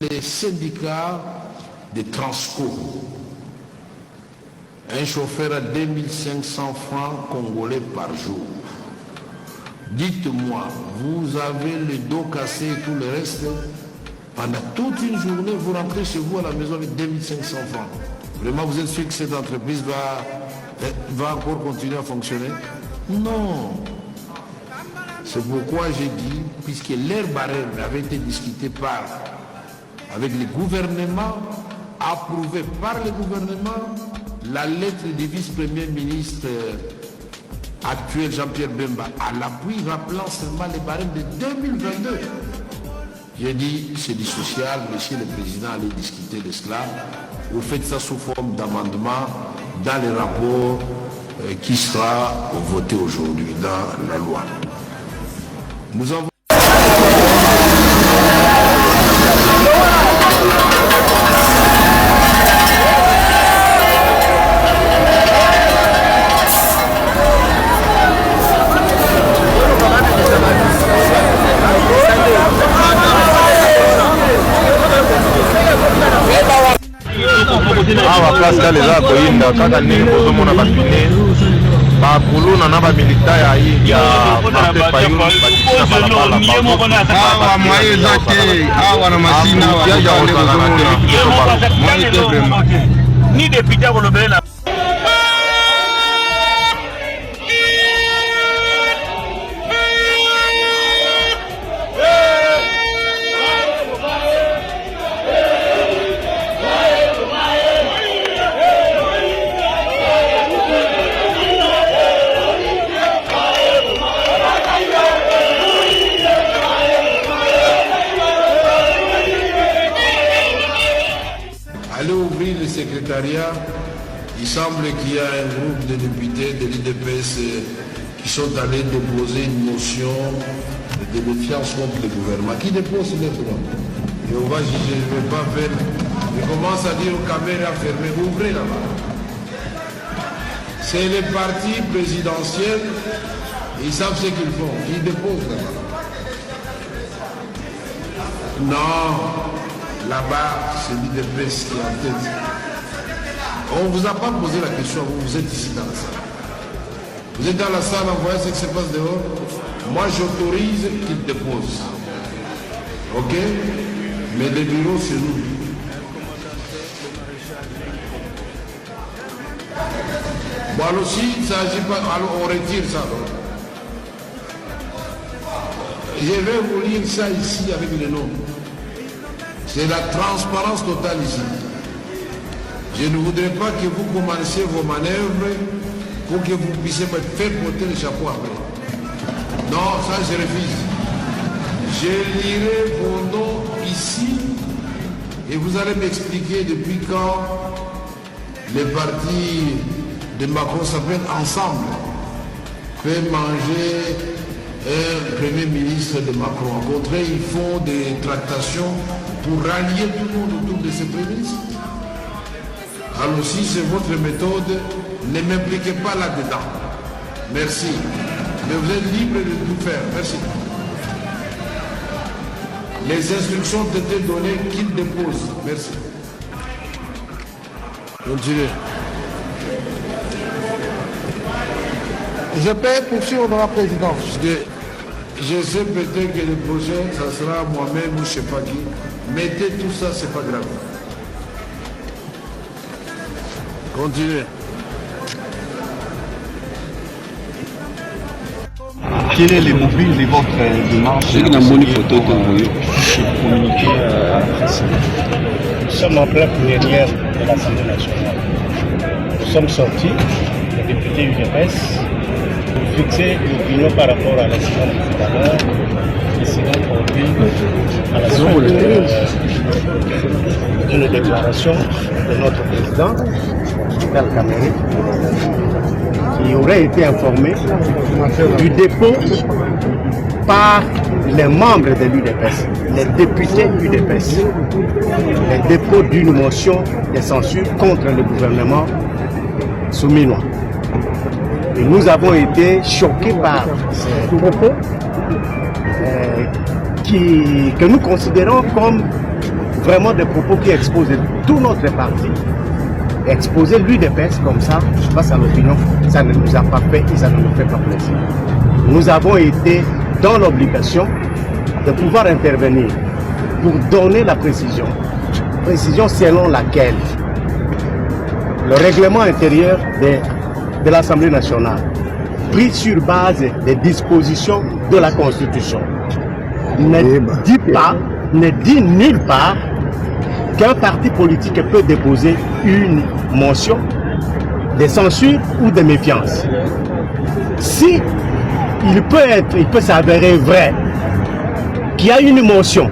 les syndicats de Transco. Un chauffeur à 2500 francs congolais par jour. Dites-moi, vous avez le dos cassé et tout le reste, pendant toute une journée, vous rentrez chez vous à la maison avec 2500 francs. Vraiment, vous êtes sûr que cette entreprise va encore continuer à fonctionner? Non. C'est pourquoi j'ai dit, puisque l'air barème avait été discuté avec le gouvernement, approuvé par le gouvernement, la lettre du vice-premier ministre actuel Jean-Pierre Bemba à l'appui rappelant seulement les barèmes de 2022. J'ai dit, c'est du social, monsieur le président allait discuter de cela. Vous faites ça sous forme d'amendement dans les rapports qui sera voté aujourd'hui dans la loi. Nous avons awa Pascal eza koyinda kaka ndenge kozomona bapine bakuluna na bamilita ya Martin Fayulu batikina balabala awa mwaye eza te awa na masina ni député akolobela secrétariat, il semble qu'il y a un groupe de députés de l'IDPS qui sont allés déposer une motion de défiance contre le gouvernement. Qui dépose maintenant? Et on va juger, je ne vais pas faire. Je commence à dire aux caméras fermées, ouvrez là-bas. C'est les partis présidentiels, ils savent ce qu'ils font, ils déposent là-bas. Non, là-bas, c'est l'IDPS qui est en tête. On ne vous a pas posé la question, vous êtes ici dans la salle. Vous êtes dans la salle, vous voyez ce qui se passe dehors. Moi, j'autorise qu'ils déposent. Ok? Mais les bureaux, c'est nous. Bon, alors si il ne s'agit pas, alors on retire ça. Alors. Je vais vous lire ça ici avec les noms. C'est la transparence totale ici. Je ne voudrais pas que vous commenciez vos manœuvres pour que vous puissiez me faire porter le chapeau après. Non, ça je refuse. Je lirai vos noms ici et vous allez m'expliquer depuis quand les partis de Macron s'appellent ensemble peuvent manger un premier ministre de Macron. Au contraire, ils font des tractations pour rallier tout le monde autour de ce premier ministre. Alors si c'est votre méthode, ne m'impliquez pas là-dedans. Merci. Mais vous êtes libre de tout faire. Merci. Les instructions ont été données qu'ils déposent. Merci. Continuez. Je peux poursuivre dans la présidence. Je sais peut-être que le prochain, ça sera moi-même ou je ne sais pas qui. Mettez tout ça, c'est pas grave. Continuez. Quel est le mobile de votre démarche? C'est une bonne photo que vous voyez. Communiquer à la presse. Nous sommes en pleine plénière de l'Assemblée nationale. Nous sommes sortis, les députés UDPS, pour fixer l'opinion par rapport à l'incident de tout à l'heure, l'incident produit à la suite d'une déclaration de notre président, Vital Kamerhe, qui aurait été informé du dépôt par les membres de l'UDPS, les députés UDPS, les dépôts d'une motion de censure contre le gouvernement souminois. Et nous avons été choqués par ces propos que nous considérons comme vraiment des propos qui exposent tout notre parti. Exposer l'UDPS comme ça, face à l'opinion, ça ne nous a pas fait et ça ne nous fait pas plaisir. Nous avons été dans l'obligation de pouvoir intervenir pour donner la précision selon laquelle le règlement intérieur de l'Assemblée nationale, pris sur base des dispositions de la Constitution, ne dit nulle part qu'un parti politique peut déposer une motion de censure ou de méfiance. Si il peut s'avérer vrai qu'il y a une motion,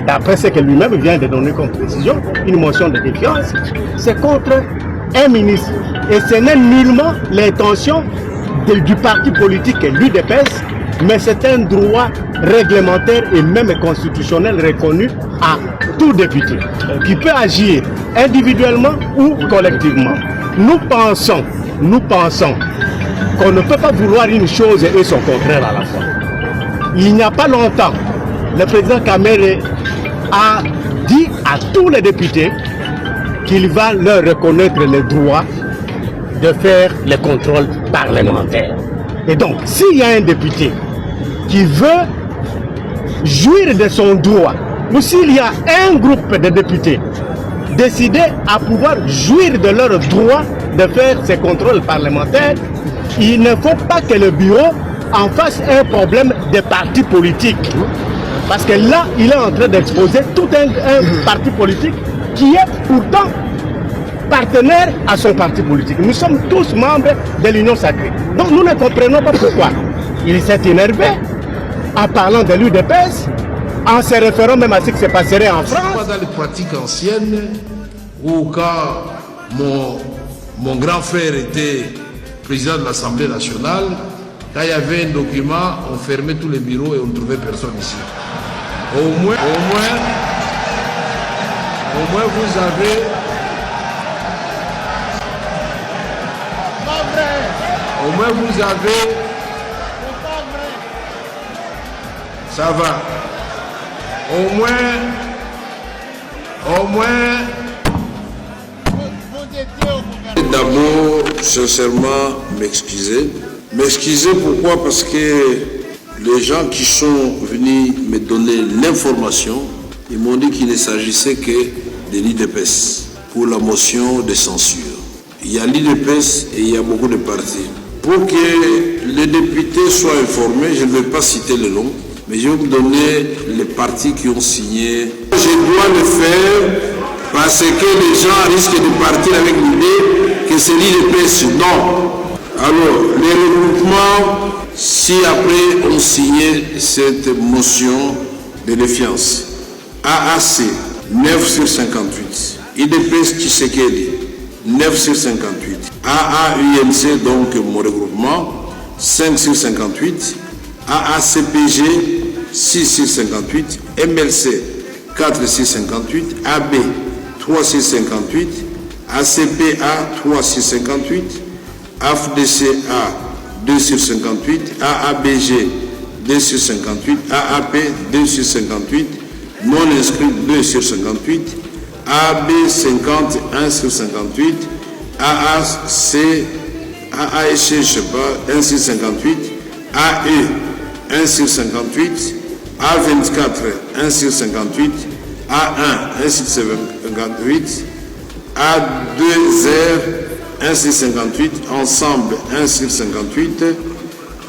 d'après ce que lui-même vient de donner comme précision, une motion de défiance, c'est contre un ministre. Et ce n'est nullement l'intention du parti politique l'UDPS, mais c'est un droit réglementaire et même constitutionnel reconnu à tout député, qui peut agir individuellement ou collectivement. Nous pensons qu'on ne peut pas vouloir une chose et son contraire à la fois. Il n'y a pas longtemps, le président Kamere a dit à tous les députés qu'il va leur reconnaître le droit de faire les contrôles parlementaires. Et donc, s'il y a un député qui veut jouir de son droit, ou s'il y a un groupe de députés décidés à pouvoir jouir de leur droit de faire ces contrôles parlementaires, il ne faut pas que le bureau en fasse un problème de parti politique. Parce que là, il est en train d'exposer tout un parti politique qui est pourtant partenaire à son parti politique. Nous sommes tous membres de l'Union sacrée. Donc nous ne comprenons pas pourquoi il s'est énervé en parlant de l'UDPS, en se référant même à ce qui se passerait en France. Pas dans les pratiques anciennes où quand mon grand frère était président de l'Assemblée nationale, quand il y avait un document, on fermait tous les bureaux et on ne trouvait personne ici. Au moins vous avez... Au moins vous avez... Ça va. Au moins... D'abord, sincèrement, m'excuser. M'excuser pourquoi? Parce que les gens qui sont venus me donner l'information, ils m'ont dit qu'il ne s'agissait que de l'UDPS pour la motion de censure. Il y a l'UDPS et il y a beaucoup de partis. Pour que les députés soient informés, je ne vais pas citer le nom, mais je vais vous donner les partis qui ont signé. Je dois le faire parce que les gens risquent de partir avec l'idée que c'est l'UDPS. Non. Alors, les regroupements, si après on signait cette motion de défiance, AAC, 9 sur 58, IDPS Tshisekedi, 9 sur 58, AAUNC, donc mon regroupement, 5 sur 58, AACPG, 6 sur 58, MLC, 4 sur 58, AB, 3 sur 58, ACPA, 3 sur 58, AFDCA, 2 sur 58, AABG, 2 sur 58, AAP, 2 sur 58, non inscrit, 2 sur 58, AB 50, 1 sur 58, AAC, AASC, je ne sais pas, 1 sur 58, AE, 1 sur 58, A24, 1 sur 58, A1, 1 sur 58, A2R, 1 sur 58, ensemble 1 sur 58,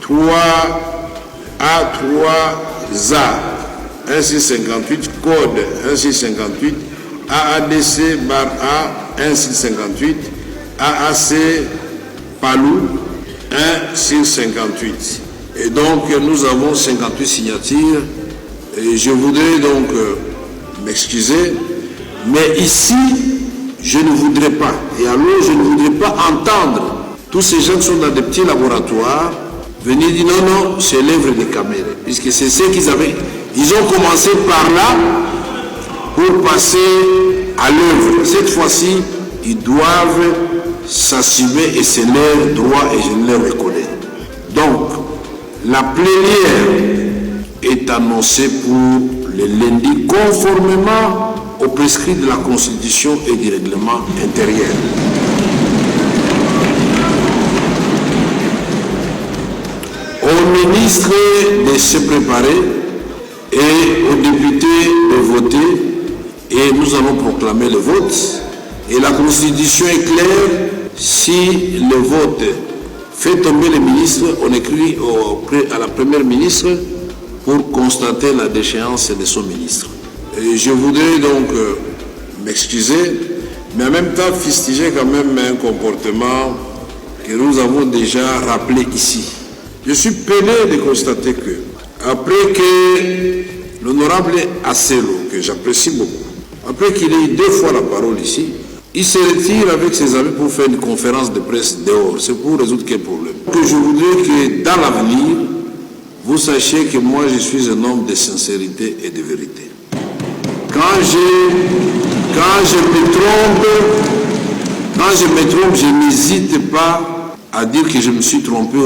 3 A3ZA, 1 sur 58, code 1 sur 58, AADC bar A, 1 sur 58, AAC Palou, 1 sur 58. Et donc nous avons 58 signatures. Et je voudrais donc m'excuser, mais ici, je ne voudrais pas, et alors je ne voudrais pas entendre tous ces gens qui sont dans des petits laboratoires venir dire non, c'est l'œuvre de Kamere, puisque c'est ce qu'ils avaient. Ils ont commencé par là pour passer à l'œuvre. Cette fois-ci, ils doivent s'assumer et c'est leur droit et je le reconnais. Donc, la plénière est annoncée pour le le lundi, conformément aux prescrits de la Constitution et du règlement intérieur. Aux ministres de se préparer et aux députés de voter, et nous allons proclamer le vote. Et la Constitution est claire, si le vote fait tomber le ministre, on écrit à la première ministre pour constater la déchéance de son ministre. Et je voudrais donc m'excuser, mais en même temps fustiger quand même un comportement que nous avons déjà rappelé ici. Je suis peiné de constater que, après que l'honorable Asselo, que j'apprécie beaucoup, après qu'il ait eu 2 fois la parole ici, il se retire avec ses amis pour faire une conférence de presse dehors. C'est pour résoudre quel problème. Que je voudrais que dans l'avenir, vous sachiez que moi je suis un homme de sincérité et de vérité. Quand je me trompe, je n'hésite pas à dire que je me suis trompé.